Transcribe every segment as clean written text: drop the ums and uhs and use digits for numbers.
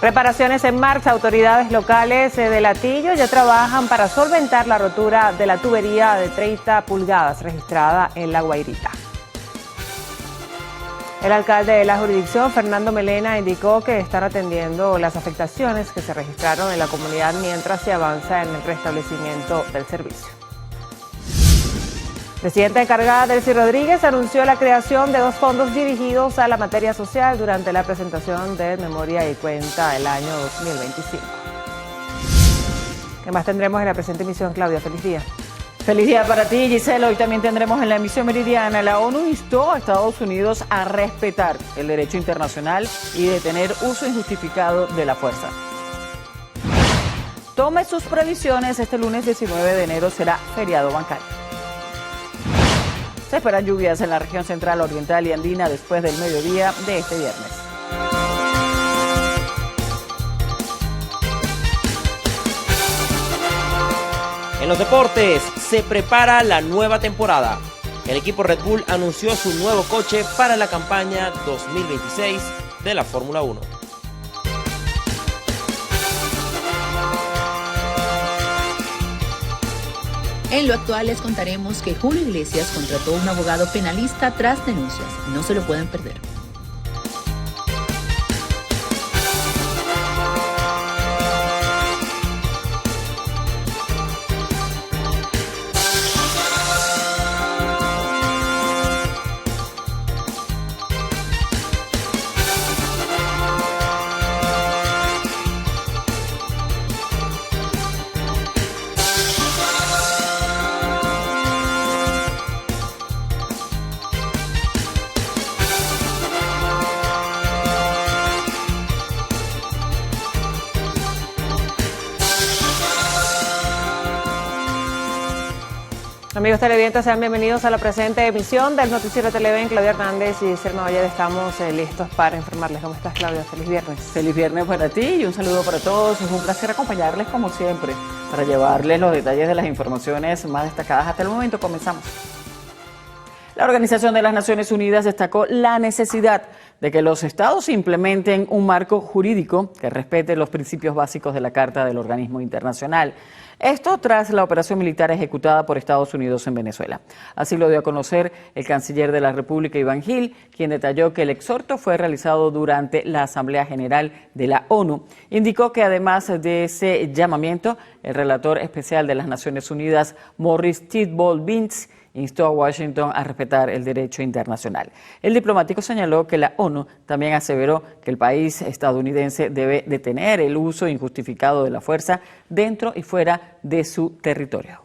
Reparaciones en marcha. Autoridades locales de Latillo ya trabajan para solventar la rotura de la tubería de 30 pulgadas registrada en La Guairita. El alcalde de la jurisdicción, Fernando Melena, indicó que están atendiendo las afectaciones que se registraron en la comunidad mientras se avanza en el restablecimiento del servicio. Presidenta encargada Delcy Rodríguez anunció la creación de 2 fondos dirigidos a la materia social durante la presentación de Memoria y Cuenta del año 2025. ¿Qué más tendremos en la presente emisión, Claudia? Feliz día. Feliz día para ti, Gisela. Hoy también tendremos en la emisión meridiana: la ONU instó a Estados Unidos a respetar el derecho internacional y detener uso injustificado de la fuerza. Tome sus previsiones, este lunes 19 de enero será feriado bancario. Se esperan lluvias en la región central, oriental y andina después del mediodía de este viernes. En los deportes, se prepara la nueva temporada. El equipo Red Bull anunció su nuevo coche para la campaña 2026 de la Fórmula 1. En lo actual les contaremos que Julio Iglesias contrató a un abogado penalista tras denuncias. No se lo pueden perder. Amigos televidentes, sean bienvenidos a la presente emisión del Noticiero Televen. Claudia Hernández y Selma Valle estamos listos para informarles. ¿Cómo estás, Claudia? Feliz viernes. Feliz viernes para ti y un saludo para todos. Es un placer acompañarles como siempre para llevarles los detalles de las informaciones más destacadas hasta el momento. Comenzamos. La Organización de las Naciones Unidas destacó la necesidad de que los estados implementen un marco jurídico que respete los principios básicos de la Carta del Organismo Internacional. Esto tras la operación militar ejecutada por Estados Unidos en Venezuela. Así lo dio a conocer el canciller de la República, Iván Gil, quien detalló que el exhorto fue realizado durante la Asamblea General de la ONU. Indicó que además de ese llamamiento, el relator especial de las Naciones Unidas, Maurice Tidball-Vince, instó a Washington a respetar el derecho internacional. El diplomático señaló que la ONU también aseveró que el país estadounidense debe detener el uso injustificado de la fuerza dentro y fuera de su territorio.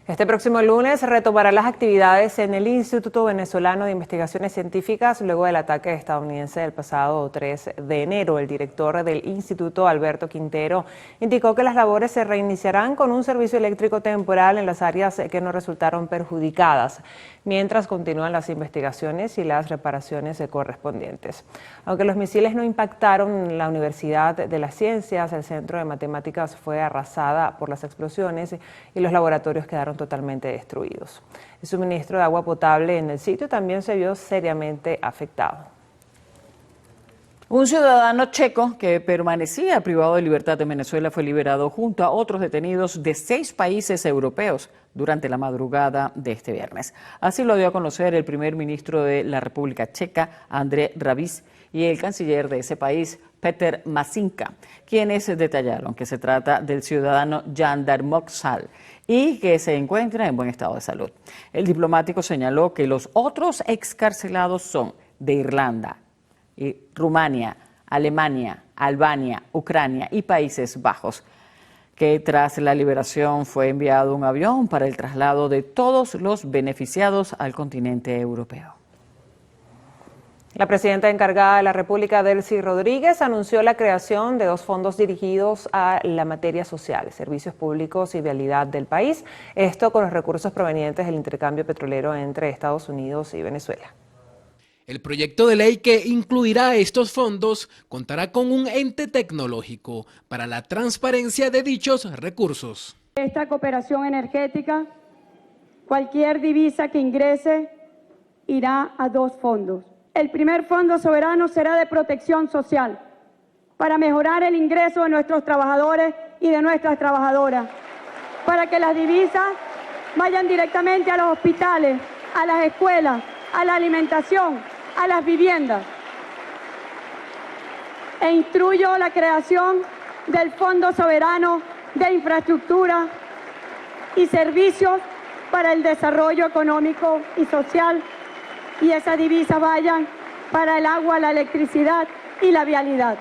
Este próximo lunes retomará las actividades en el Instituto Venezolano de Investigaciones Científicas luego del ataque estadounidense del pasado 3 de enero. El director del instituto, Alberto Quintero, indicó que las labores se reiniciarán con un servicio eléctrico temporal en las áreas que no resultaron perjudicadas, mientras continúan las investigaciones y las reparaciones correspondientes. Aunque los misiles no impactaron la Universidad de las Ciencias, el Centro de Matemáticas fue arrasada por las explosiones y los laboratorios quedaron totalmente destruidos. El suministro de agua potable en el sitio también se vio seriamente afectado. Un ciudadano checo que permanecía privado de libertad en Venezuela fue liberado junto a otros detenidos de 6 países europeos durante la madrugada de este viernes. Así lo dio a conocer el primer ministro de la República Checa, Andrej Babiš, y el canciller de ese país, Petr Mašinka, quienes detallaron que se trata del ciudadano Jan Darmoksal y que se encuentra en buen estado de salud. El diplomático señaló que los otros excarcelados son de Irlanda, Rumania, Alemania, Albania, Ucrania y Países Bajos, que tras la liberación fue enviado un avión para el traslado de todos los beneficiados al continente europeo. La presidenta encargada de la República, Delcy Rodríguez, anunció la creación de 2 fondos dirigidos a la materia social, servicios públicos y vialidad del país, esto con los recursos provenientes del intercambio petrolero entre Estados Unidos y Venezuela. El proyecto de ley que incluirá estos fondos contará con un ente tecnológico para la transparencia de dichos recursos. Esta cooperación energética, cualquier divisa que ingrese irá a 2 fondos. el primer fondo soberano será de protección social, para mejorar el ingreso de nuestros trabajadores y de nuestras trabajadoras, para que las divisas vayan directamente a los hospitales, a las escuelas, a la alimentación, a las viviendas. E instruyo la creación del Fondo Soberano de Infraestructura y Servicios para el Desarrollo Económico y Social, y esas divisas vayan para el agua, la electricidad y la vialidad.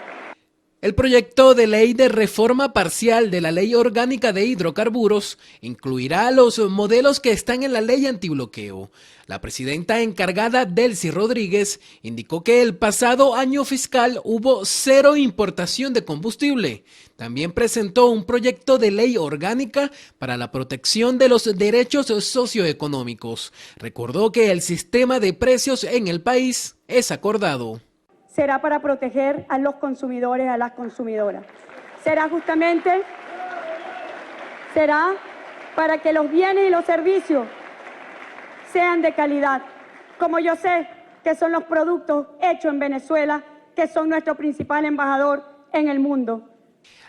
El proyecto de ley de reforma parcial de la Ley Orgánica de Hidrocarburos incluirá los modelos que están en la ley antibloqueo. La presidenta encargada, Delcy Rodríguez, indicó que el pasado año fiscal hubo 0 importación de combustible. También presentó un proyecto de ley orgánica para la protección de los derechos socioeconómicos. Recordó que el sistema de precios en el país es acordado. Será para proteger a los consumidores, a las consumidoras. Será para que los bienes y los servicios sean de calidad, como yo sé que son los productos hechos en Venezuela, que son nuestro principal embajador en el mundo.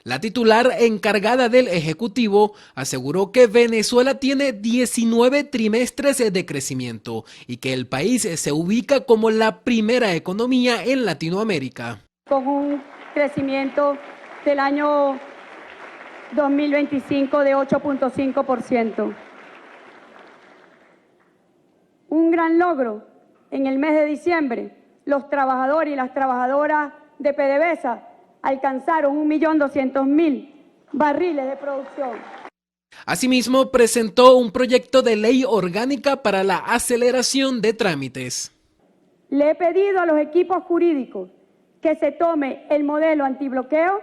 La titular encargada del Ejecutivo aseguró que Venezuela tiene 19 trimestres de crecimiento y que el país se ubica como la primera economía en Latinoamérica. Con un crecimiento del año 2025 de 8.5%. Un gran logro en el mes de diciembre, los trabajadores y las trabajadoras de PDVSA alcanzaron 1.200.000 barriles de producción. Asimismo, presentó un proyecto de ley orgánica para la aceleración de trámites. Le he pedido a los equipos jurídicos que se tome el modelo antibloqueo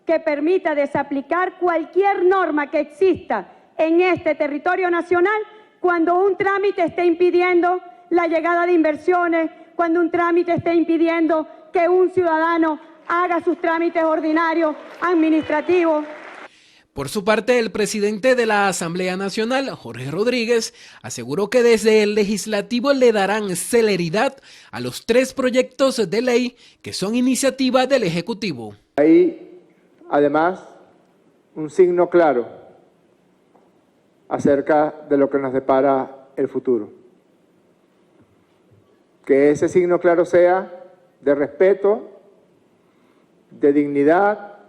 que permita desaplicar cualquier norma que exista en este territorio nacional cuando un trámite esté impidiendo la llegada de inversiones, cuando un trámite esté impidiendo que un ciudadano haga sus trámites ordinarios, administrativos. Por su parte, el presidente de la Asamblea Nacional, Jorge Rodríguez, aseguró que desde el Legislativo le darán celeridad a los 3 proyectos de ley que son iniciativa del Ejecutivo. Hay, además, un signo claro acerca de lo que nos depara el futuro. Que ese signo claro sea de respeto, de dignidad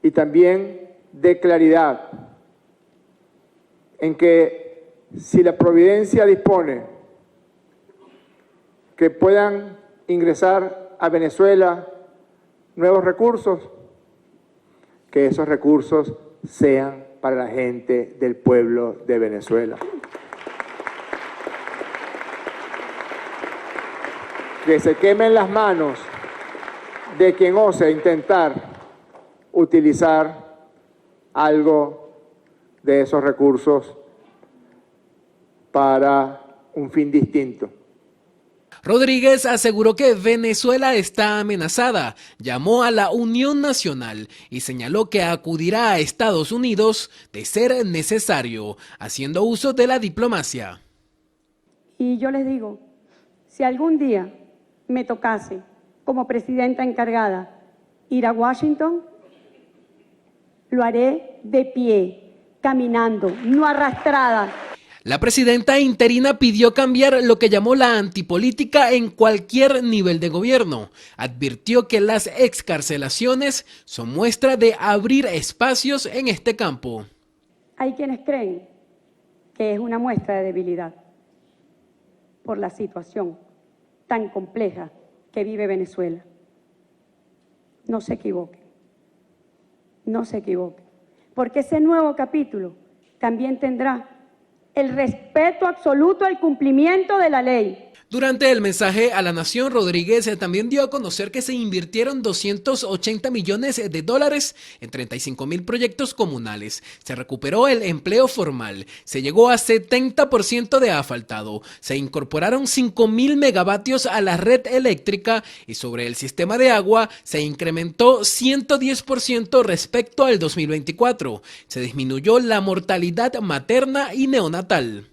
y también de claridad, en que si la providencia dispone que puedan ingresar a Venezuela nuevos recursos, que esos recursos sean para la gente del pueblo de Venezuela. Que se quemen las manos de quien ose intentar utilizar algo de esos recursos para un fin distinto. Rodríguez aseguró que Venezuela está amenazada, llamó a la Unión Nacional y señaló que acudirá a Estados Unidos de ser necesario, haciendo uso de la diplomacia. Y yo les digo, si algún día me tocase como presidenta encargada ir a Washington, lo haré de pie, caminando, no arrastrada. La presidenta interina pidió cambiar lo que llamó la antipolítica en cualquier nivel de gobierno. Advirtió que las excarcelaciones son muestra de abrir espacios en este campo. Hay quienes creen que es una muestra de debilidad por la situación tan compleja que vive Venezuela. No se equivoquen, no se equivoquen, porque ese nuevo capítulo también tendrá el respeto absoluto al cumplimiento de la ley. Durante el mensaje a la nación, Rodríguez también dio a conocer que se invirtieron $280 millones en 35.000 proyectos comunales. Se recuperó el empleo formal, se llegó a 70% de asfaltado, se incorporaron 5.000 megavatios a la red eléctrica y sobre el sistema de agua se incrementó 110% respecto al 2024. Se disminuyó la mortalidad materna y neonatal.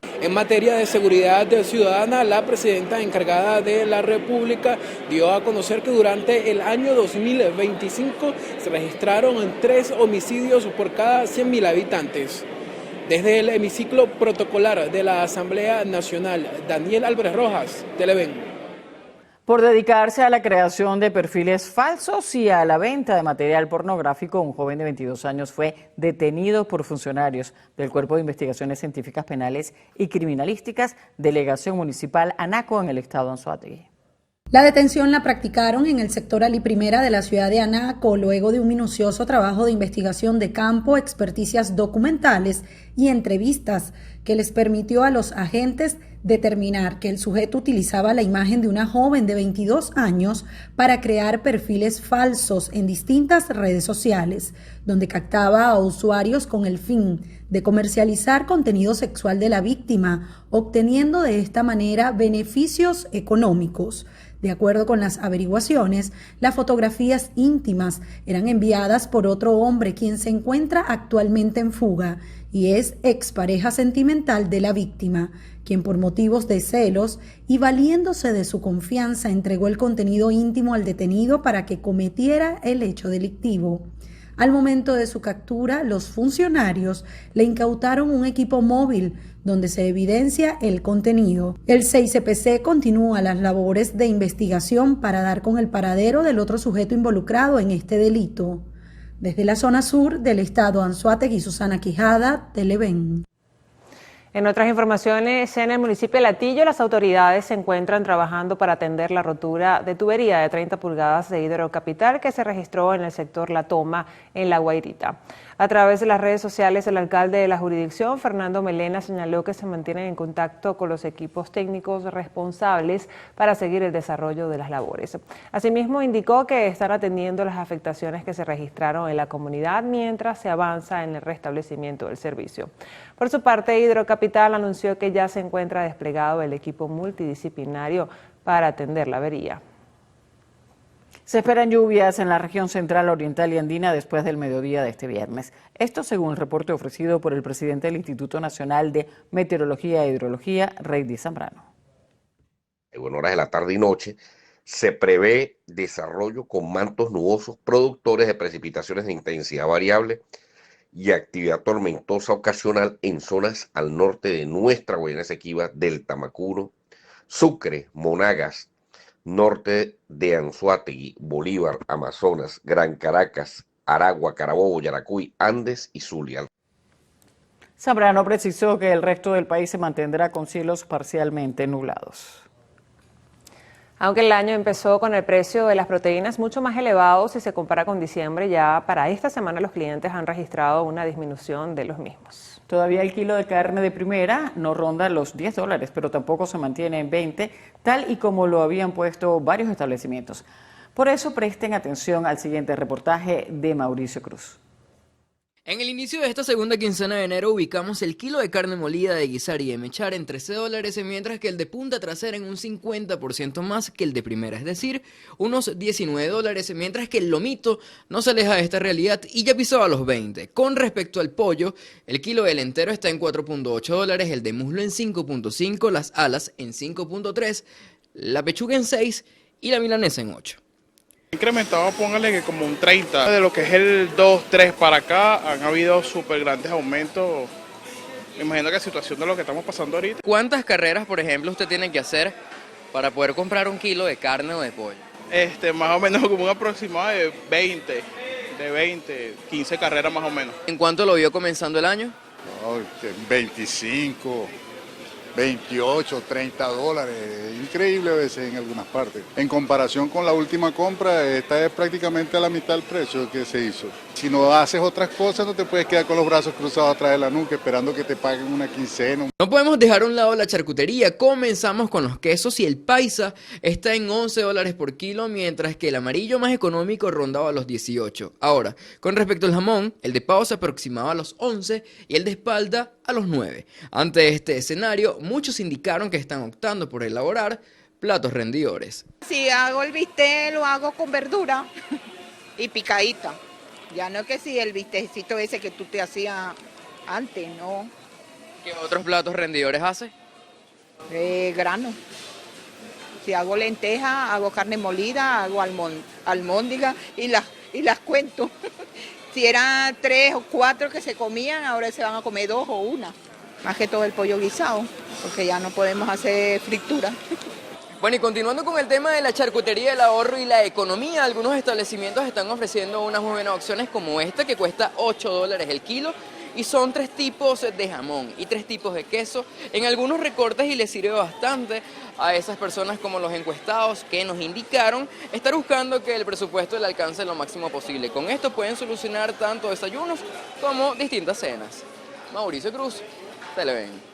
En materia de seguridad ciudadana, la presidenta encargada de la República dio a conocer que durante el año 2025 se registraron 3 homicidios por cada 100.000 habitantes. Desde el hemiciclo protocolar de la Asamblea Nacional, Daniel Álvarez Rojas, Televen. Por dedicarse a la creación de perfiles falsos y a la venta de material pornográfico, un joven de 22 años fue detenido por funcionarios del Cuerpo de Investigaciones Científicas Penales y Criminalísticas, Delegación Municipal Anaco, en el estado Anzoátegui. La detención la practicaron en el sector Ali Primera de la ciudad de Anaco, luego de un minucioso trabajo de investigación de campo, experticias documentales y entrevistas que les permitió a los agentes determinar que el sujeto utilizaba la imagen de una joven de 22 años para crear perfiles falsos en distintas redes sociales, donde captaba a usuarios con el fin de comercializar contenido sexual de la víctima, obteniendo de esta manera beneficios económicos. De acuerdo con las averiguaciones, las fotografías íntimas eran enviadas por otro hombre quien se encuentra actualmente en fuga y es expareja sentimental de la víctima, quien por motivos de celos y valiéndose de su confianza entregó el contenido íntimo al detenido para que cometiera el hecho delictivo. Al momento de su captura, los funcionarios le incautaron un equipo móvil donde se evidencia el contenido. El CICPC continúa las labores de investigación para dar con el paradero del otro sujeto involucrado en este delito. Desde la zona sur del estado Anzoátegui, Susana Quijada, Televen. En otras informaciones, en el municipio de Latillo, las autoridades se encuentran trabajando para atender la rotura de tubería de 30 pulgadas de Hidrocapital que se registró en el sector La Toma, en La Guairita. A través de las redes sociales, el alcalde de la jurisdicción, Fernando Melena, señaló que se mantienen en contacto con los equipos técnicos responsables para seguir el desarrollo de las labores. Asimismo, indicó que están atendiendo las afectaciones que se registraron en la comunidad mientras se avanza en el restablecimiento del servicio. Por su parte, Hidrocapital anunció que ya se encuentra desplegado el equipo multidisciplinario para atender la avería. Se esperan lluvias en la región central, oriental y andina después del mediodía de este viernes. Esto según el reporte ofrecido por el presidente del Instituto Nacional de Meteorología e Hidrología, Reidy Zambrano. En horas de la tarde y noche se prevé desarrollo con mantos nubosos productores de precipitaciones de intensidad variable y actividad tormentosa ocasional en zonas al norte de nuestra Guayana Esequiba, del Tamacuro, Sucre, Monagas, norte de Anzoátegui, Bolívar, Amazonas, Gran Caracas, Aragua, Carabobo, Yaracuy, Andes y Zulia. Zambrano precisó que el resto del país se mantendrá con cielos parcialmente nublados. Aunque el año empezó con el precio de las proteínas mucho más elevado si se compara con diciembre, ya para esta semana los clientes han registrado una disminución de los mismos. Todavía el kilo de carne de primera no ronda los $10, pero tampoco se mantiene en 20, tal y como lo habían puesto varios establecimientos. Por eso presten atención al siguiente reportaje de Mauricio Cruz. En el inicio de esta segunda quincena de enero ubicamos el kilo de carne molida de guisar y de mechar en $13, mientras que el de punta trasera en un 50% más que el de primera, es decir, unos $19, mientras que el lomito no se aleja de esta realidad y ya pisaba los 20. Con respecto al pollo, el kilo del entero está en $4.8, el de muslo en 5.5, las alas en 5.3, la pechuga en 6 y la milanesa en 8. Incrementado, póngale que como un 30. De lo que es el 2, 3 para acá, han habido súper grandes aumentos. Me imagino que la situación de lo que estamos pasando ahorita. ¿Cuántas carreras, por ejemplo, usted tiene que hacer para poder comprar un kilo de carne o de pollo? Más o menos como un aproximado de 20, 15 carreras más o menos. ¿En cuánto lo vio comenzando el año? 25, 28, $30, increíble a veces en algunas partes. En comparación con la última compra, esta es prácticamente a la mitad del precio que se hizo. Si no haces otras cosas, no te puedes quedar con los brazos cruzados atrás de la nuca esperando que te paguen una quincena. No podemos dejar a un lado la charcutería. Comenzamos con los quesos y el paisa está en $11 por kilo, mientras que el amarillo más económico rondaba los 18. Ahora, con respecto al jamón, el de pavo se aproximaba a los 11 y el de espalda a los 9. Ante este escenario, muchos indicaron que están optando por elaborar platos rendidores. Si hago el bistec, lo hago con verdura y picadita. Ya no es que si el bistecito ese que tú te hacías antes, no. ¿Qué otros platos rendidores hace? Grano. Si hago lenteja, hago carne molida, hago almóndiga y las cuento. Si eran 3 o 4 que se comían, ahora se van a comer 2 o 1. Más que todo el pollo guisado, porque ya no podemos hacer fritura. Bueno, y continuando con el tema de la charcutería, el ahorro y la economía, algunos establecimientos están ofreciendo unas muy buenas opciones como esta, que cuesta $8 el kilo, y son 3 tipos de jamón y 3 tipos de queso, en algunos recortes, y les sirve bastante a esas personas como los encuestados que nos indicaron estar buscando que el presupuesto le alcance lo máximo posible. Con esto pueden solucionar tanto desayunos como distintas cenas. Mauricio Cruz, Televen.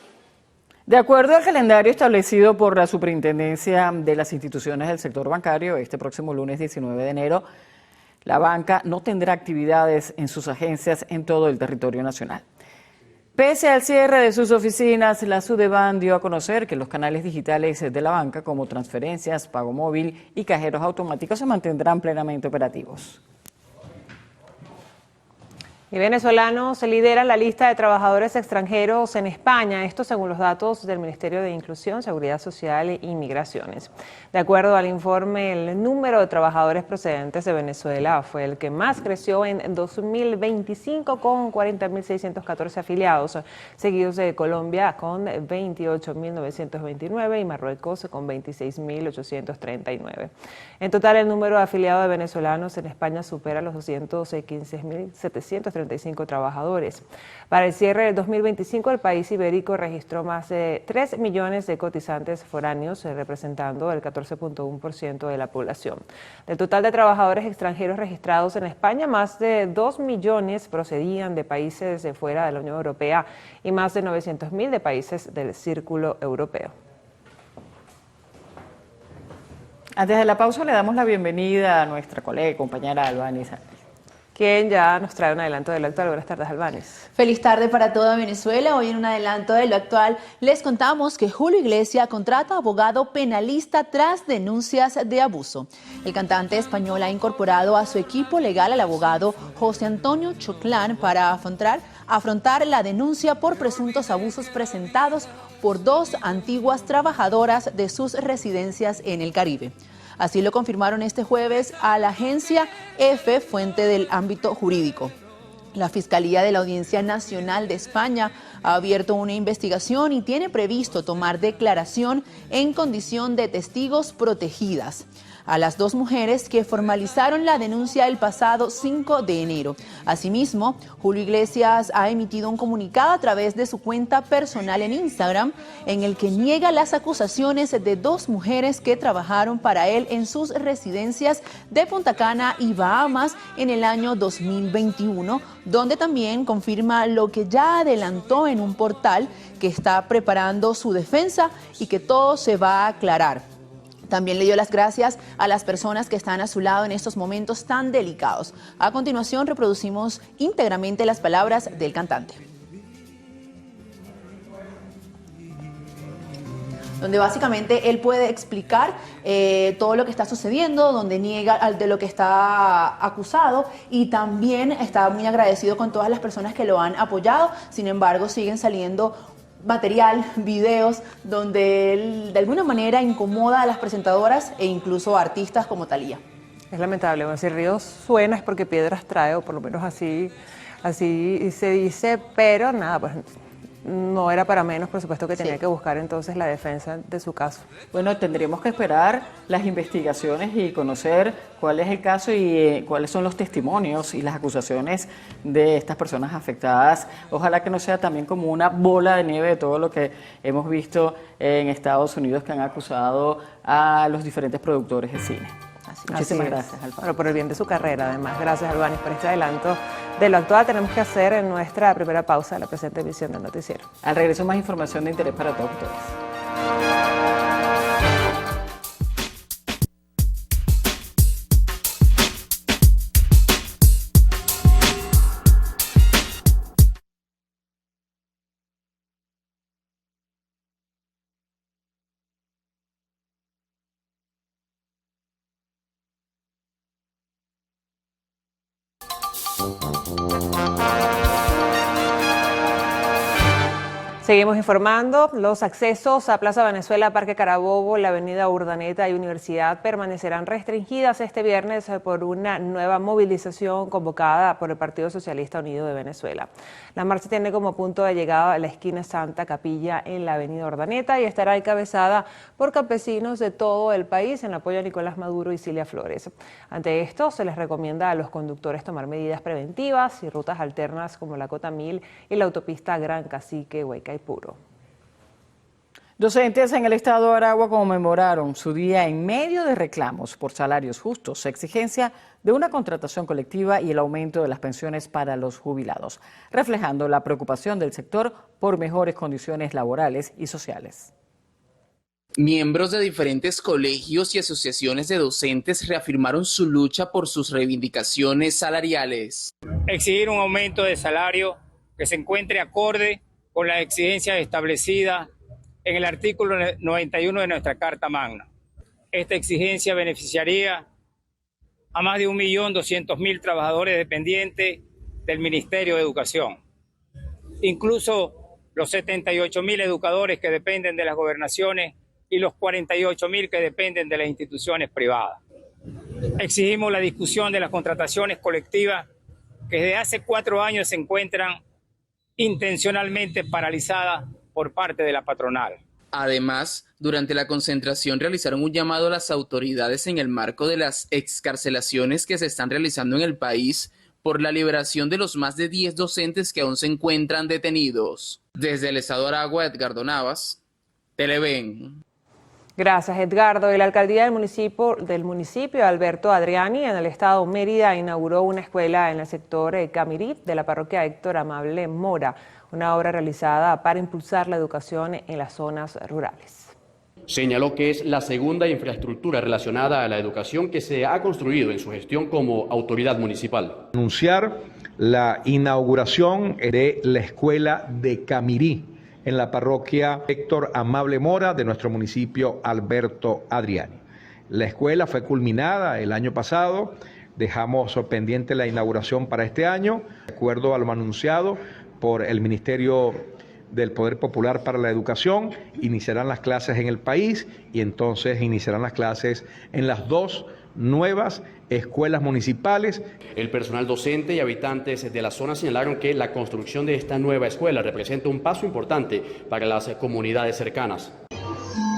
De acuerdo al calendario establecido por la Superintendencia de las Instituciones del Sector Bancario, este próximo lunes 19 de enero, la banca no tendrá actividades en sus agencias en todo el territorio nacional. Pese al cierre de sus oficinas, la Sudeban dio a conocer que los canales digitales de la banca, como transferencias, pago móvil y cajeros automáticos, se mantendrán plenamente operativos. Y venezolanos lideran la lista de trabajadores extranjeros en España, esto según los datos del Ministerio de Inclusión, Seguridad Social y Migraciones. De acuerdo al informe, el número de trabajadores procedentes de Venezuela fue el que más creció en 2025 con 40.614 afiliados, seguidos de Colombia con 28.929 y Marruecos con 26.839. En total, el número de afiliados de venezolanos en España supera los 215.735 trabajadores. Para el cierre del 2025, el país ibérico registró más de 3 millones de cotizantes foráneos, representando el 14.1% de la población. Del total de trabajadores extranjeros registrados en España, más de 2 millones procedían de países de fuera de la Unión Europea y más de 900.000 de países del Círculo Europeo. Antes de la pausa le damos la bienvenida a nuestra colega y compañera Albany Sánchez, quien ya nos trae un adelanto de lo actual. Buenas tardes, Albanes. Feliz tarde para toda Venezuela. Hoy en un adelanto de lo actual les contamos que Julio Iglesias contrata abogado penalista tras denuncias de abuso. El cantante español ha incorporado a su equipo legal al abogado José Antonio Choclán para afrontar la denuncia por presuntos abusos presentados por 2 antiguas trabajadoras de sus residencias en el Caribe. Así lo confirmaron este jueves a la agencia EFE, fuente del ámbito jurídico. La Fiscalía de la Audiencia Nacional de España ha abierto una investigación y tiene previsto tomar declaración en condición de testigos protegidas a las 2 mujeres que formalizaron la denuncia el pasado 5 de enero. Asimismo, Julio Iglesias ha emitido un comunicado a través de su cuenta personal en Instagram en el que niega las acusaciones de 2 mujeres que trabajaron para él en sus residencias de Punta Cana y Bahamas en el año 2021, donde también confirma lo que ya adelantó en un portal, que está preparando su defensa y que todo se va a aclarar. También le dio las gracias a las personas que están a su lado en estos momentos tan delicados. A continuación reproducimos íntegramente las palabras del cantante, donde básicamente él puede explicar todo lo que está sucediendo, donde niega de lo que está acusado, y también está muy agradecido con todas las personas que lo han apoyado. Sin embargo, siguen saliendo material, videos, donde él de alguna manera incomoda a las presentadoras e incluso a artistas como Thalía. Es lamentable, bueno, si el río suena es porque piedras trae, o por lo menos así se dice, pero nada, pues no era para menos, por supuesto que tenía que buscar entonces la defensa de su caso. Bueno, tendremos que esperar las investigaciones y conocer cuál es el caso y cuáles son los testimonios y las acusaciones de estas personas afectadas. Ojalá que no sea también como una bola de nieve de todo lo que hemos visto en Estados Unidos, que han acusado a los diferentes productores de cine. Muchísimas gracias, Albany. Bueno, por el bien de su carrera, además. Gracias, Albany, por este adelanto de lo actual. Tenemos que hacer en nuestra primera pausa de la presente emisión del noticiero. Al regreso, más información de interés para todos ustedes. Seguimos informando. Los accesos a Plaza Venezuela, Parque Carabobo, la Avenida Urdaneta y Universidad permanecerán restringidas este viernes por una nueva movilización convocada por el Partido Socialista Unido de Venezuela. La marcha tiene como punto de llegada la esquina Santa Capilla en la Avenida Urdaneta y estará encabezada por campesinos de todo el país en apoyo a Nicolás Maduro y Cilia Flores. Ante esto, se les recomienda a los conductores tomar medidas preventivas y rutas alternas como la Cota 1000 y la autopista Gran Cacique Huaycaipuro. Docentes en el estado de Aragua conmemoraron su día en medio de reclamos por salarios justos, exigencia de una contratación colectiva y el aumento de las pensiones para los jubilados, reflejando la preocupación del sector por mejores condiciones laborales y sociales. Miembros de diferentes colegios y asociaciones de docentes reafirmaron su lucha por sus reivindicaciones salariales. Exigir un aumento de salario que se encuentre acorde con las exigencias establecidas en el artículo 91 de nuestra Carta Magna. Esta exigencia beneficiaría a más de 1.200.000 trabajadores dependientes del Ministerio de Educación. Incluso los 78.000 educadores que dependen de las gobernaciones y los 48.000 que dependen de las instituciones privadas. Exigimos la discusión de las contrataciones colectivas que desde hace 4 años se encuentran intencionalmente paralizadas por parte de la patronal. Además, durante la concentración realizaron un llamado a las autoridades en el marco de las excarcelaciones que se están realizando en el país por la liberación de los más de 10 docentes que aún se encuentran detenidos. Desde el estado de Aragua, Edgardo Navas, Televen. Gracias, Edgardo. Y la alcaldía del municipio Alberto Adriani, en el estado Mérida, inauguró una escuela en el sector Camirí de la parroquia Héctor Amable Mora, una obra realizada para impulsar la educación en las zonas rurales. Señaló que es la segunda infraestructura relacionada a la educación que se ha construido en su gestión como autoridad municipal. Anunciar la inauguración de la escuela de Camirí en la parroquia Héctor Amable Mora de nuestro municipio Alberto Adriani. La escuela fue culminada el año pasado, dejamos pendiente la inauguración para este año, de acuerdo a lo anunciado por el Ministerio del Poder Popular para la Educación, iniciarán las clases en el país y entonces iniciarán las clases en las 2 nuevas escuelas municipales. El personal docente y habitantes de la zona señalaron que la construcción de esta nueva escuela representa un paso importante para las comunidades cercanas.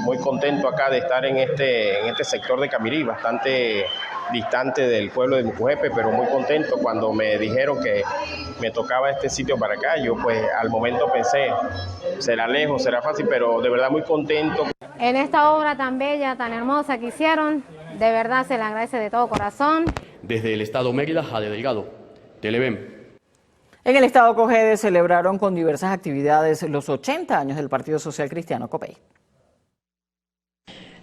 Muy contento acá de estar en este sector de Camirí, bastante distante del pueblo de Mucujepe, pero muy contento cuando me dijeron que me tocaba este sitio para acá. Yo pues al momento pensé, será lejos, será fácil, pero de verdad muy contento. En esta obra tan bella, tan hermosa que hicieron, de verdad se le agradece de todo corazón. Desde el estado Mérida, Jade Delgado, Televen. En el estado Cogede celebraron con diversas actividades los 80 años del Partido Social Cristiano Copey.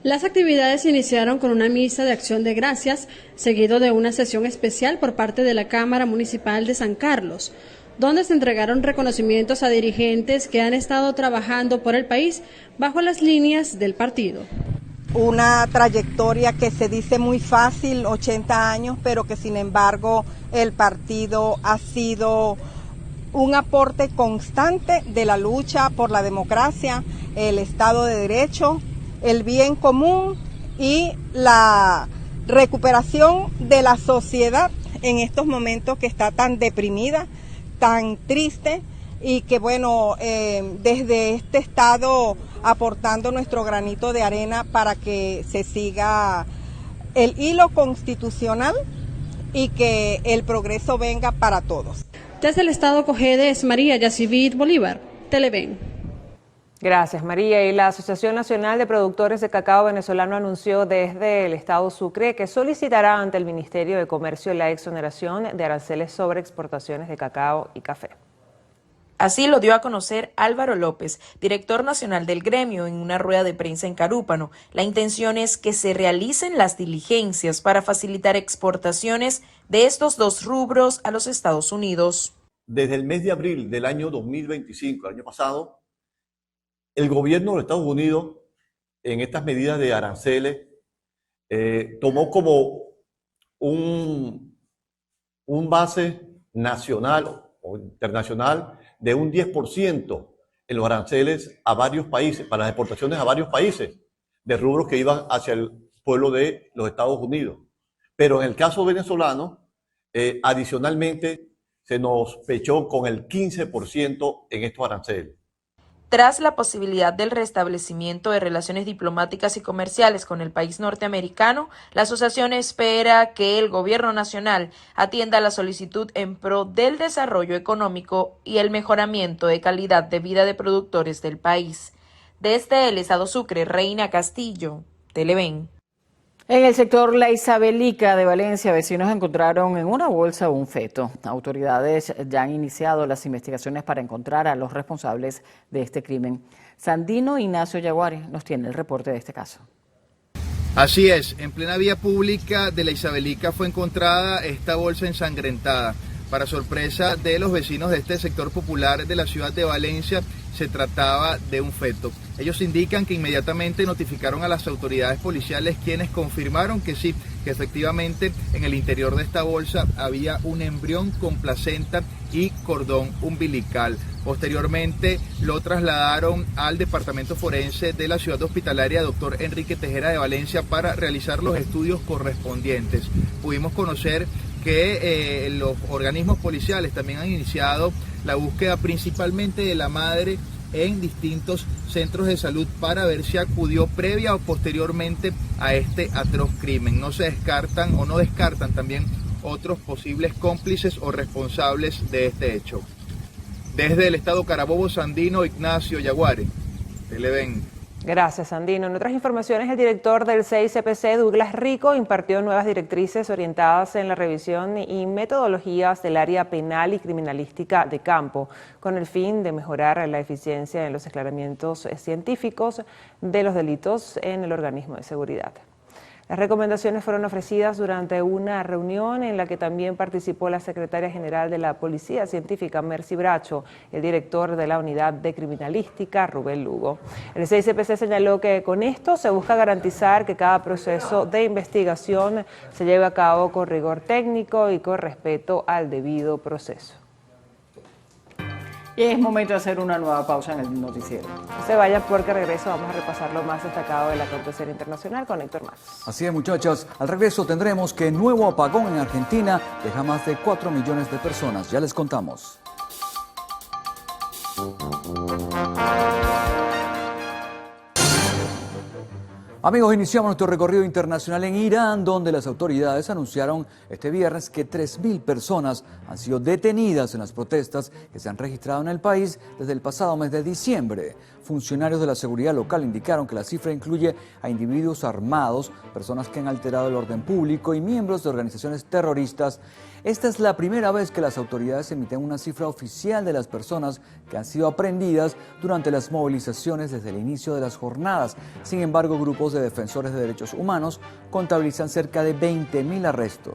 Las actividades iniciaron con una misa de acción de gracias, seguido de una sesión especial por parte de la Cámara Municipal de San Carlos, donde se entregaron reconocimientos a dirigentes que han estado trabajando por el país bajo las líneas del partido. Una trayectoria que se dice muy fácil, 80 años, pero que sin embargo el partido ha sido un aporte constante de la lucha por la democracia, el Estado de Derecho, el bien común y la recuperación de la sociedad en estos momentos que está tan deprimida, tan triste y que bueno, desde este estado aportando nuestro granito de arena para que se siga el hilo constitucional y que el progreso venga para todos. Desde el estado Cogede es María Yacivit Bolívar, Televen. Gracias, María. Y la Asociación Nacional de Productores de Cacao Venezolano anunció desde el estado Sucre que solicitará ante el Ministerio de Comercio la exoneración de aranceles sobre exportaciones de cacao y café. Así lo dio a conocer Álvaro López, director nacional del gremio, en una rueda de prensa en Carúpano. La intención es que se realicen las diligencias para facilitar exportaciones de estos 2 rubros a los Estados Unidos. Desde el mes de abril del año 2025, el año pasado, el gobierno de los Estados Unidos, en estas medidas de aranceles, tomó como un base nacional o internacional de un 10% en los aranceles a varios países, para las exportaciones a varios países, de rubros que iban hacia el pueblo de los Estados Unidos. Pero en el caso venezolano, adicionalmente, se nos fechó con el 15% en estos aranceles. Tras la posibilidad del restablecimiento de relaciones diplomáticas y comerciales con el país norteamericano, la asociación espera que el gobierno nacional atienda la solicitud en pro del desarrollo económico y el mejoramiento de calidad de vida de productores del país. Desde el estado Sucre, Reina Castillo, Televen. En el sector La Isabelica de Valencia, vecinos encontraron en una bolsa un feto. Autoridades ya han iniciado las investigaciones para encontrar a los responsables de este crimen. Sandino Ignacio Yaguari nos tiene el reporte de este caso. Así es, en plena vía pública de La Isabelica fue encontrada esta bolsa ensangrentada. Para sorpresa de los vecinos de este sector popular de la ciudad de Valencia, se trataba de un feto. Ellos indican que inmediatamente notificaron a las autoridades policiales, quienes confirmaron que sí, que efectivamente en el interior de esta bolsa había un embrión con placenta y cordón umbilical. Posteriormente lo trasladaron al departamento forense de la ciudad hospitalaria Dr. Enrique Tejera de Valencia para realizar los estudios correspondientes. Pudimos conocer que los organismos policiales también han iniciado la búsqueda principalmente de la madre en distintos centros de salud para ver si acudió previa o posteriormente a este atroz crimen. No se descartan o no descartan también otros posibles cómplices o responsables de este hecho. Desde el estado Carabobo, Sandino Ignacio Yaguare, Televen. Gracias, Sandino. En otras informaciones, el director del CICPC, Douglas Rico, impartió nuevas directrices orientadas en la revisión y metodologías del área penal y criminalística de campo, con el fin de mejorar la eficiencia en los esclaramientos científicos de los delitos en el organismo de seguridad. Las recomendaciones fueron ofrecidas durante una reunión en la que también participó la secretaria general de la Policía Científica, Mercy Bracho, el director de la Unidad de Criminalística, Rubén Lugo. El CICPC señaló que con esto se busca garantizar que cada proceso de investigación se lleve a cabo con rigor técnico y con respeto al debido proceso. Y es momento de hacer una nueva pausa en el noticiero. No se vayan porque al regreso vamos a repasar lo más destacado del acontecer internacional con Héctor Matos. Así es, muchachos. Al regreso tendremos que nuevo apagón en Argentina deja más de 4 millones de personas. Ya les contamos. Amigos, iniciamos nuestro recorrido internacional en Irán, donde las autoridades anunciaron este viernes que 3.000 personas han sido detenidas en las protestas que se han registrado en el país desde el pasado mes de diciembre. Funcionarios de la seguridad local indicaron que la cifra incluye a individuos armados, personas que han alterado el orden público y miembros de organizaciones terroristas. Esta es la primera vez que las autoridades emiten una cifra oficial de las personas que han sido aprehendidas durante las movilizaciones desde el inicio de las jornadas. Sin embargo, grupos de defensores de derechos humanos contabilizan cerca de 20.000 arrestos.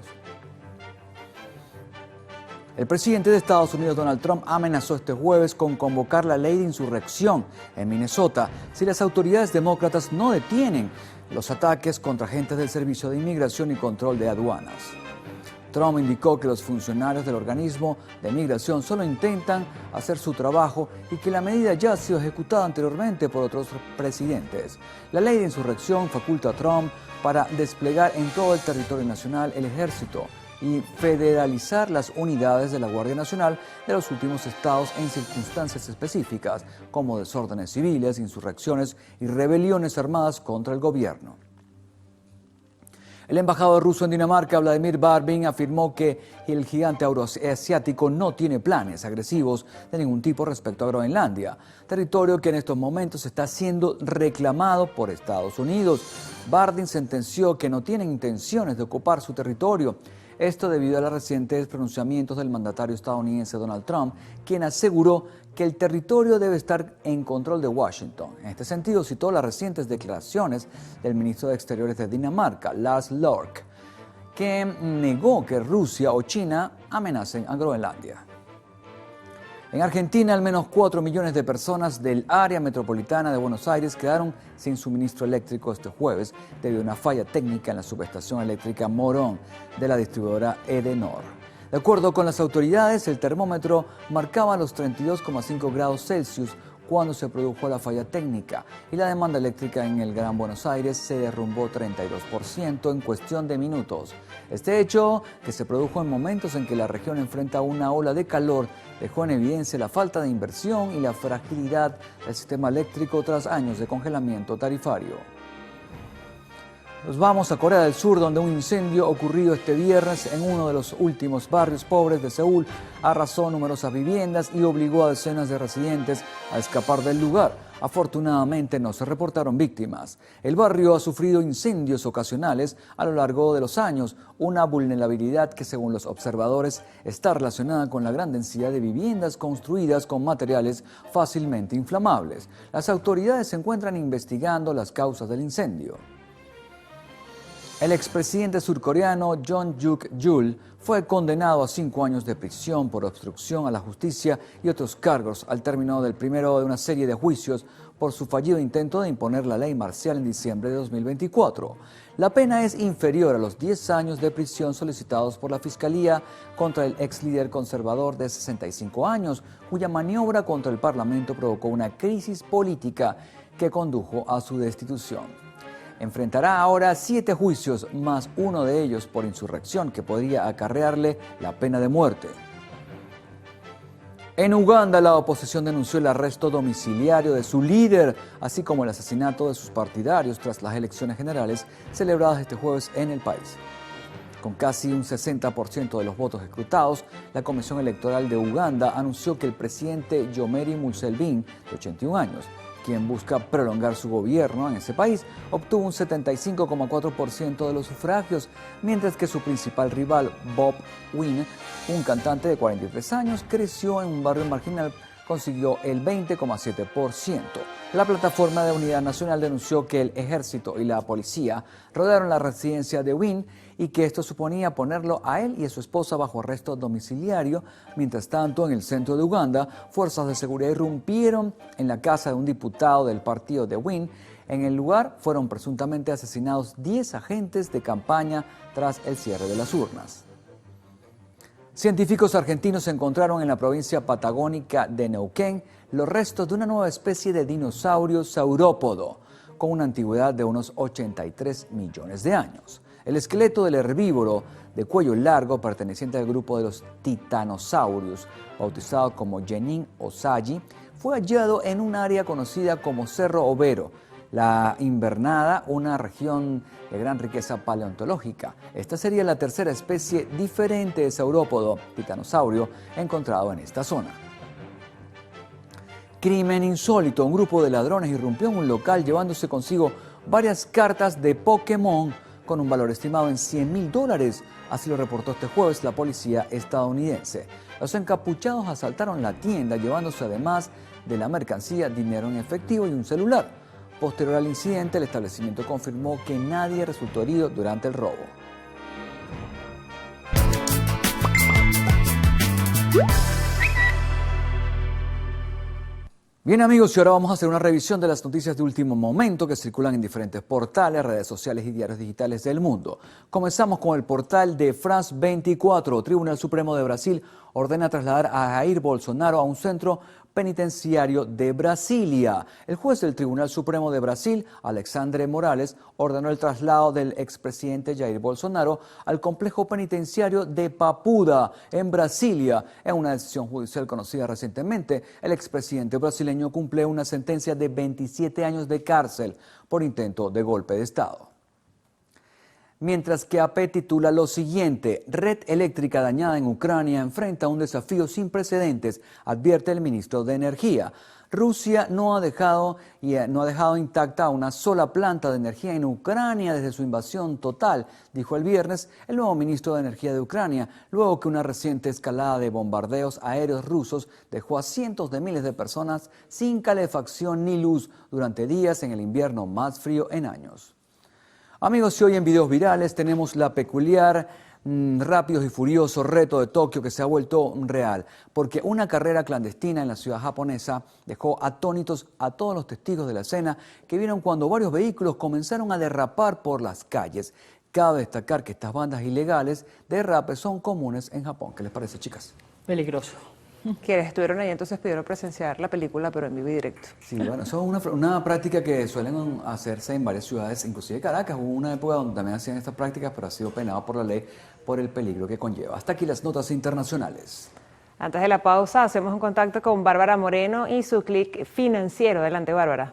El presidente de Estados Unidos, Donald Trump, amenazó este jueves con convocar la ley de insurrección en Minnesota si las autoridades demócratas no detienen los ataques contra agentes del Servicio de Inmigración y Control de Aduanas. Trump indicó que los funcionarios del organismo de migración solo intentan hacer su trabajo y que la medida ya ha sido ejecutada anteriormente por otros presidentes. La ley de insurrección faculta a Trump para desplegar en todo el territorio nacional el ejército y federalizar las unidades de la Guardia Nacional de los últimos estados en circunstancias específicas, como desórdenes civiles, insurrecciones y rebeliones armadas contra el gobierno. El embajador ruso en Dinamarca, Vladimir Barbin, afirmó que el gigante euroasiático no tiene planes agresivos de ningún tipo respecto a Groenlandia, territorio que en estos momentos está siendo reclamado por Estados Unidos. Barbin sentenció que no tienen intenciones de ocupar su territorio. Esto debido a los recientes pronunciamientos del mandatario estadounidense Donald Trump, quien aseguró que el territorio debe estar en control de Washington. En este sentido, citó las recientes declaraciones del ministro de Exteriores de Dinamarca, Lars Løkke, que negó que Rusia o China amenacen a Groenlandia. En Argentina, al menos 4 millones de personas del área metropolitana de Buenos Aires quedaron sin suministro eléctrico este jueves debido a una falla técnica en la subestación eléctrica Morón de la distribuidora Edenor. De acuerdo con las autoridades, el termómetro marcaba los 32,5 grados Celsius, cuando se produjo la falla técnica y la demanda eléctrica en el Gran Buenos Aires se derrumbó 32% en cuestión de minutos. Este hecho, que se produjo en momentos en que la región enfrenta una ola de calor, dejó en evidencia la falta de inversión y la fragilidad del sistema eléctrico tras años de congelamiento tarifario. Nos vamos a Corea del Sur, donde un incendio ocurrido este viernes en uno de los últimos barrios pobres de Seúl arrasó numerosas viviendas y obligó a decenas de residentes a escapar del lugar. Afortunadamente no se reportaron víctimas. El barrio ha sufrido incendios ocasionales a lo largo de los años, una vulnerabilidad que según los observadores está relacionada con la gran densidad de viviendas construidas con materiales fácilmente inflamables. Las autoridades se encuentran investigando las causas del incendio. El expresidente surcoreano John Yuk-jul fue condenado a 5 años de prisión por obstrucción a la justicia y otros cargos al término del primero de una serie de juicios por su fallido intento de imponer la ley marcial en diciembre de 2024. La pena es inferior a los 10 años de prisión solicitados por la Fiscalía contra el ex líder conservador de 65 años, cuya maniobra contra el Parlamento provocó una crisis política que condujo a su destitución. Enfrentará ahora 7 juicios, más uno de ellos por insurrección, que podría acarrearle la pena de muerte. En Uganda, la oposición denunció el arresto domiciliario de su líder, así como el asesinato de sus partidarios tras las elecciones generales celebradas este jueves en el país. Con casi un 60% de los votos escrutados, la Comisión Electoral de Uganda anunció que el presidente Yoweri Museveni, de 81 años, quien busca prolongar su gobierno en ese país, obtuvo un 75,4% de los sufragios, mientras que su principal rival, Bob Wine, un cantante de 43 años, creció en un barrio marginal, consiguió el 20,7%. La Plataforma de Unidad Nacional denunció que el ejército y la policía rodearon la residencia de Wine y que esto suponía ponerlo a él y a su esposa bajo arresto domiciliario. Mientras tanto, en el centro de Uganda, fuerzas de seguridad irrumpieron en la casa de un diputado del partido de Wine. En el lugar fueron presuntamente asesinados 10 agentes de campaña tras el cierre de las urnas. Científicos argentinos encontraron en la provincia patagónica de Neuquén los restos de una nueva especie de dinosaurio saurópodo, con una antigüedad de unos 83 millones de años. El esqueleto del herbívoro de cuello largo, perteneciente al grupo de los titanosaurios, bautizado como Jenin Osayi, fue hallado en un área conocida como Cerro Overo, la Invernada, una región de gran riqueza paleontológica. Esta sería la tercera especie diferente de saurópodo, titanosaurio, encontrado en esta zona. Crimen insólito. Un grupo de ladrones irrumpió en un local llevándose consigo varias cartas de Pokémon con un valor estimado en $100.000. Así lo reportó este jueves la policía estadounidense. Los encapuchados asaltaron la tienda llevándose además de la mercancía dinero en efectivo y un celular. Posterior al incidente, el establecimiento confirmó que nadie resultó herido durante el robo. Bien amigos, y ahora vamos a hacer una revisión de las noticias de último momento que circulan en diferentes portales, redes sociales y diarios digitales del mundo. Comenzamos con el portal de France 24. Tribunal Supremo de Brasil ordena trasladar a Jair Bolsonaro a un centro penitenciario de Brasilia. El juez del Tribunal Supremo de Brasil, Alexandre Morales, ordenó el traslado del expresidente Jair Bolsonaro al complejo penitenciario de Papuda, en Brasilia. En una decisión judicial conocida recientemente, el expresidente brasileño cumple una sentencia de 27 años de cárcel por intento de golpe de Estado. Mientras que AP titula lo siguiente: red eléctrica dañada en Ucrania enfrenta un desafío sin precedentes, advierte el ministro de Energía. Rusia no ha dejado intacta una sola planta de energía en Ucrania desde su invasión total, dijo el viernes el nuevo ministro de Energía de Ucrania, luego que una reciente escalada de bombardeos aéreos rusos dejó a cientos de miles de personas sin calefacción ni luz durante días en el invierno más frío en años. Amigos, y hoy en Videos Virales tenemos la peculiar, rápidos y furioso reto de Tokio que se ha vuelto real, porque una carrera clandestina en la ciudad japonesa dejó atónitos a todos los testigos de la escena que vieron cuando varios vehículos comenzaron a derrapar por las calles. Cabe destacar que estas bandas ilegales de derrape son comunes en Japón. ¿Qué les parece, chicas? Peligroso. Quienes estuvieron ahí entonces pidieron presenciar la película, pero en vivo y directo. Sí, bueno, eso es una práctica que suelen hacerse en varias ciudades, inclusive Caracas. Hubo una época donde también hacían estas prácticas, pero ha sido penado por la ley por el peligro que conlleva. Hasta aquí las notas internacionales. Antes de la pausa, hacemos un contacto con Bárbara Moreno y su clic financiero. Adelante, Bárbara.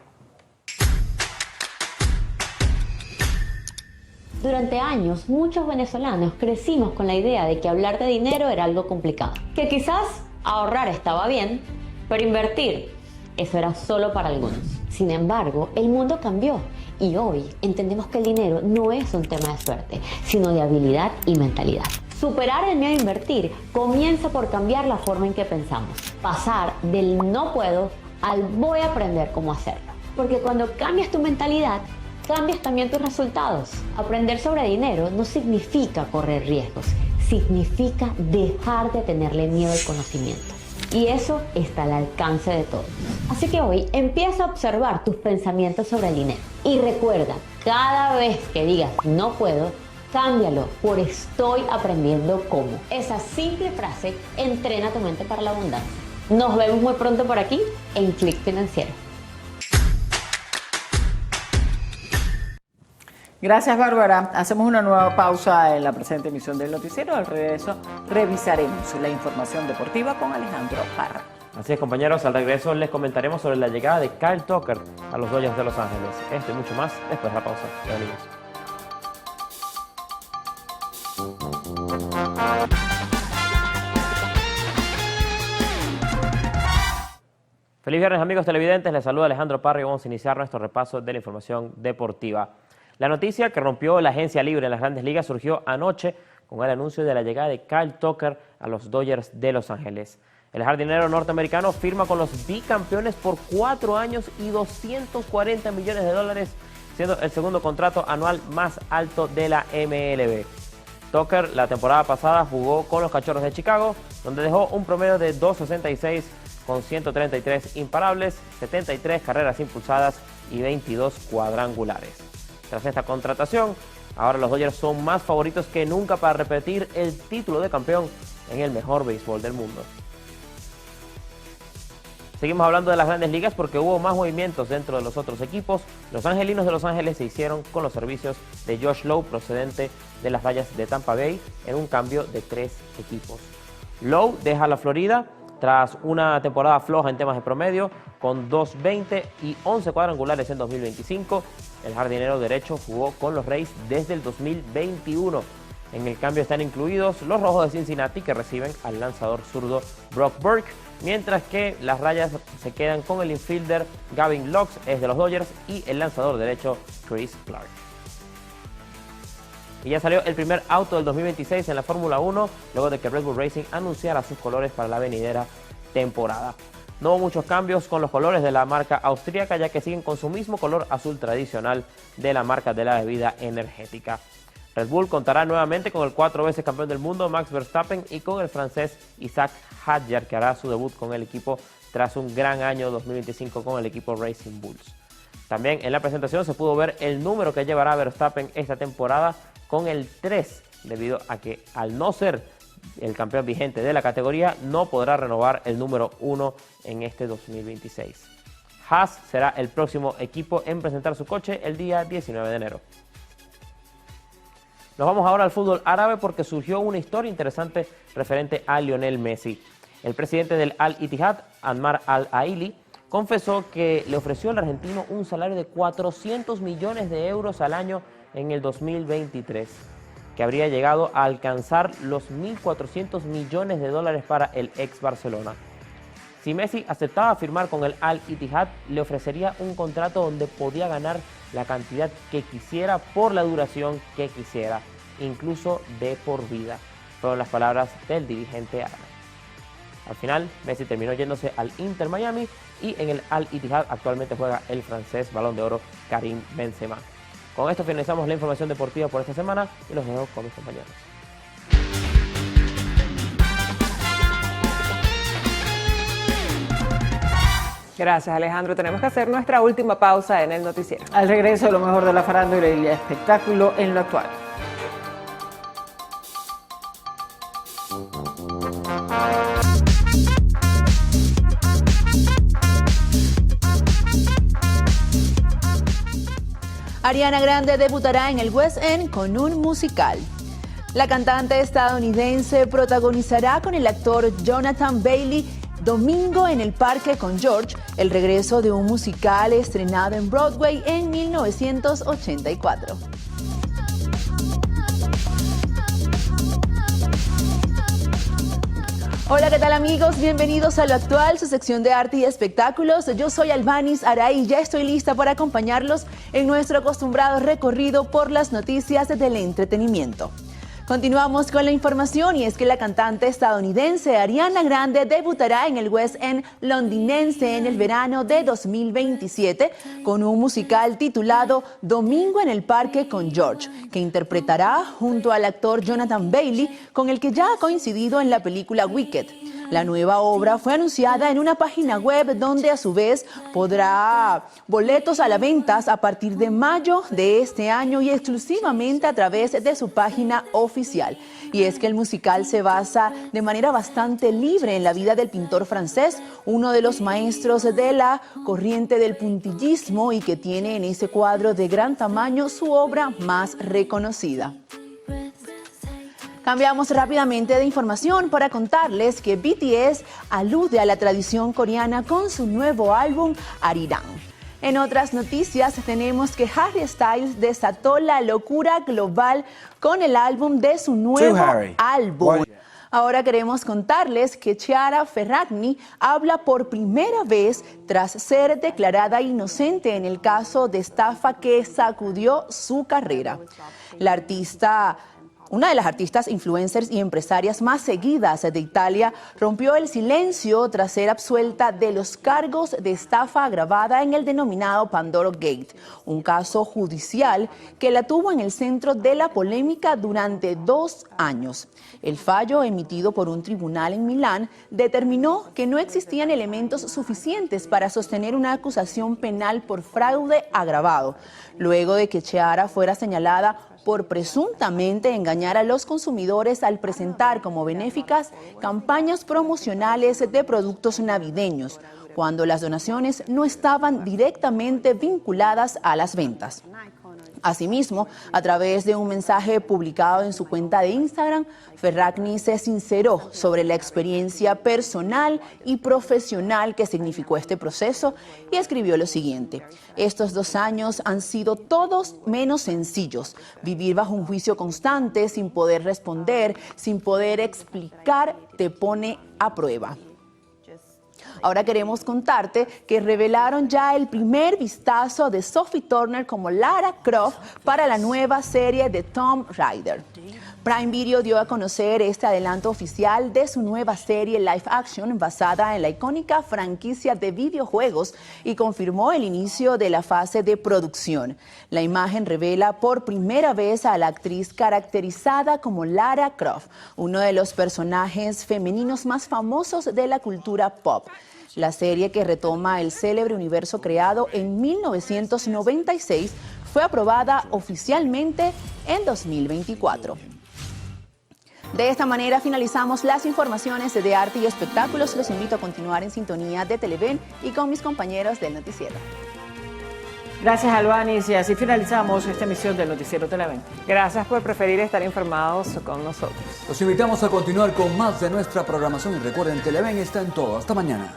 Durante años, muchos venezolanos crecimos con la idea de que hablar de dinero era algo complicado. Que quizás ahorrar estaba bien, pero invertir, eso era solo para algunos. Sin embargo, el mundo cambió y hoy entendemos que el dinero no es un tema de suerte, sino de habilidad y mentalidad. Superar el miedo a invertir comienza por cambiar la forma en que pensamos. Pasar del no puedo al voy a aprender cómo hacerlo. Porque cuando cambias tu mentalidad, cambias también tus resultados. Aprender sobre dinero no significa correr riesgos, significa dejar de tenerle miedo al conocimiento. Y eso está al alcance de todos. Así que hoy empieza a observar tus pensamientos sobre el dinero. Y recuerda, cada vez que digas no puedo, cámbialo por estoy aprendiendo cómo. Esa simple frase entrena tu mente para la abundancia. Nos vemos muy pronto por aquí en Click Financiero. Gracias, Bárbara. Hacemos una nueva pausa en la presente emisión del noticiero. Al regreso revisaremos la información deportiva con Alejandro Parra. Así es, compañeros, al regreso les comentaremos sobre la llegada de Kyle Tucker a los Dodgers de Los Ángeles. Esto y mucho más después de la pausa. Ya venimos. Feliz viernes, amigos televidentes, les saluda Alejandro Parra y vamos a iniciar nuestro repaso de la información deportiva. La noticia que rompió la agencia libre en las Grandes Ligas surgió anoche con el anuncio de la llegada de Kyle Tucker a los Dodgers de Los Ángeles. El jardinero norteamericano firma con los bicampeones por 4 años y $240 millones, siendo el segundo contrato anual más alto de la MLB. Tucker la temporada pasada jugó con los Cachorros de Chicago, donde dejó un promedio de 2.66 con 133 imparables, 73 carreras impulsadas y 22 cuadrangulares. Tras esta contratación, ahora los Dodgers son más favoritos que nunca para repetir el título de campeón en el mejor béisbol del mundo. Seguimos hablando de las Grandes Ligas porque hubo más movimientos dentro de los otros equipos. Los Angelinos de Los Ángeles se hicieron con los servicios de Josh Lowe, procedente de las Rayas de Tampa Bay, en un cambio de 3 equipos. Lowe deja la Florida tras una temporada floja en temas de promedio, con 2.20 y 11 cuadrangulares en 2025. El jardinero derecho jugó con los Rays desde el 2021. En el cambio están incluidos los Rojos de Cincinnati, que reciben al lanzador zurdo Brock Burke, mientras que las Rayas se quedan con el infielder Gavin Lux, es de los Dodgers, y el lanzador derecho Chris Clark. Y ya salió el primer auto del 2026 en la Fórmula 1, luego de que Red Bull Racing anunciara sus colores para la venidera temporada. No hubo muchos cambios con los colores de la marca austríaca, ya que siguen con su mismo color azul tradicional de la marca de la bebida energética. Red Bull contará nuevamente con el 4 veces campeón del mundo Max Verstappen y con el francés Isaac Hadjar, que hará su debut con el equipo tras un gran año 2025 con el equipo Racing Bulls. También en la presentación se pudo ver el número que llevará Verstappen esta temporada, con el 3, debido a que al no ser el campeón vigente de la categoría, no podrá renovar el número 1 en este 2026. Haas será el próximo equipo en presentar su coche el día 19 de enero. Nos vamos ahora al fútbol árabe porque surgió una historia interesante referente a Lionel Messi. El presidente del Al-Ittihad, Anmar Al-Aili, confesó que le ofreció al argentino un salario de 400 millones de euros al año en el 2023, que habría llegado a alcanzar los 1.400 millones de dólares para el ex Barcelona. Si Messi aceptaba firmar con el Al-Ittihad, le ofrecería un contrato donde podía ganar la cantidad que quisiera por la duración que quisiera, incluso de por vida. Fueron las palabras del dirigente árabe. Al final, Messi terminó yéndose al Inter Miami y en el Al-Ittihad actualmente juega el francés Balón de Oro Karim Benzema. Con esto finalizamos la información deportiva por esta semana y los dejo con mis compañeros. Gracias, Alejandro. Tenemos que hacer nuestra última pausa en el noticiero. Al regreso, lo mejor de la farándula y el espectáculo en lo actual. Ariana Grande debutará en el West End con un musical. La cantante estadounidense protagonizará con el actor Jonathan Bailey Domingo en el Parque con George, el regreso de un musical estrenado en Broadway en 1984. Hola, ¿qué tal amigos? Bienvenidos a Lo Actual, su sección de arte y espectáculos. Yo soy Albanis Aray y ya estoy lista para acompañarlos en nuestro acostumbrado recorrido por las noticias del entretenimiento. Continuamos con la información y es que la cantante estadounidense Ariana Grande debutará en el West End londinense en el verano de 2027 con un musical titulado Domingo en el Parque con George, que interpretará junto al actor Jonathan Bailey, con el que ya ha coincidido en la película Wicked. La nueva obra fue anunciada en una página web donde a su vez podrá boletos a la venta a partir de mayo de este año y exclusivamente a través de su página oficial. Y es que el musical se basa de manera bastante libre en la vida del pintor francés, uno de los maestros de la corriente del puntillismo y que tiene en ese cuadro de gran tamaño su obra más reconocida. Cambiamos rápidamente de información para contarles que BTS alude a la tradición coreana con su nuevo álbum Arirang. En otras noticias tenemos que Harry Styles desató la locura global con el álbum de su nuevo álbum. Ahora queremos contarles que Chiara Ferragni habla por primera vez tras ser declarada inocente en el caso de estafa que sacudió su carrera. La artista, una de las artistas, influencers y empresarias más seguidas de Italia, rompió el silencio tras ser absuelta de los cargos de estafa agravada en el denominado Pandora Gate, un caso judicial que la tuvo en el centro de la polémica durante 2 años. El fallo emitido por un tribunal en Milán determinó que no existían elementos suficientes para sostener una acusación penal por fraude agravado, luego de que Chiara fuera señalada por presuntamente engañar a los consumidores al presentar como benéficas campañas promocionales de productos navideños, cuando las donaciones no estaban directamente vinculadas a las ventas. Asimismo, a través de un mensaje publicado en su cuenta de Instagram, Ferragni se sinceró sobre la experiencia personal y profesional que significó este proceso y escribió lo siguiente: estos 2 años han sido todos menos sencillos. Vivir bajo un juicio constante, sin poder responder, sin poder explicar, te pone a prueba. Ahora queremos contarte que revelaron ya el primer vistazo de Sophie Turner como Lara Croft para la nueva serie de Tomb Raider. Prime Video dio a conocer este adelanto oficial de su nueva serie live action basada en la icónica franquicia de videojuegos y confirmó el inicio de la fase de producción. La imagen revela por primera vez a la actriz caracterizada como Lara Croft, uno de los personajes femeninos más famosos de la cultura pop. La serie, que retoma el célebre universo creado en 1996, fue aprobada oficialmente en 2024. De esta manera finalizamos las informaciones de arte y espectáculos. Los invito a continuar en sintonía de Televen y con mis compañeros del noticiero. Gracias, Albanis, y así finalizamos esta emisión del Noticiero Televen. Gracias por preferir estar informados con nosotros. Los invitamos a continuar con más de nuestra programación y recuerden, Televen está en todo. Hasta mañana.